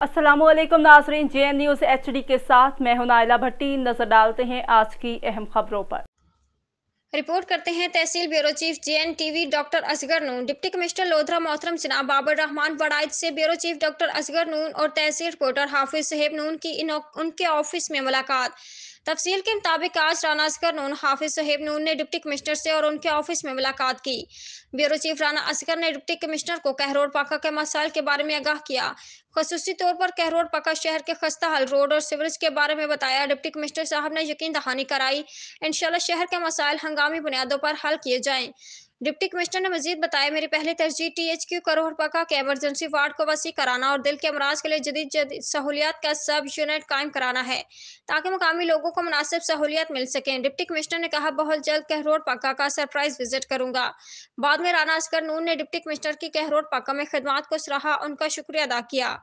अस्सलामुअलैकुम नाज़रीन, JN news HD के साथ मैं हूं नाइला भट्टी। नजर डालते हैं आज की अहम खबरों पर। रिपोर्ट करते हैं tehsil bureau chief JNTV doctor Asghar Noon, deputy commissioner Lodhra मोहतरम जनाब बाबर रहमान वड़ाइद से bureau chief doctor Asghar Noon और तहसील रिपोर्टर हाफिज सहेब नून की उनके ऑफिस में मुलाकात। तफसील के मुताबिक आज राना असगर नून हाफिज सहेब नून ने डिप्टी कमिश्नर से और उनके ऑफिस में मुलाकात की। ब्यूरो चीफ राना असगर ने डिप्टी कमिश्नर को कहरोड पाका के मसाइल के बारे में आगाह किया। खसूसी तौर पर कहरोड पाका शहर के खस्ता हाल रोड और सीवरेज के बारे में बताया। डिप्टी कमिश्नर साहब ने यकीन दहानी कराई इंशाल्लाह शहर के मसाइल हंगामी बुनियादों पर हल किए जाएं। डिप्टी कमिश्नर ने मजीद बताया, मेरी पहली तरजीह THQ करोड़ पका के एमरजेंसी वार्ड को वसी कराना और दिल के अमराज के लिए जदीद सहूलियात का सब यूनिट कायम कराना है ताकि मुकामी लोगों को मुनासिब सहूलियत मिल सकें। डिप्टी कमिश्नर ने कहा, बहुत जल्द कहरोड पक्का का सरप्राइज विजिट करूंगा। बाद में राना असगर नून ने डिप्टी कमिश्नर की कहरोड पक्का में खिदमात को सराहा, उनका शुक्रिया अदा किया।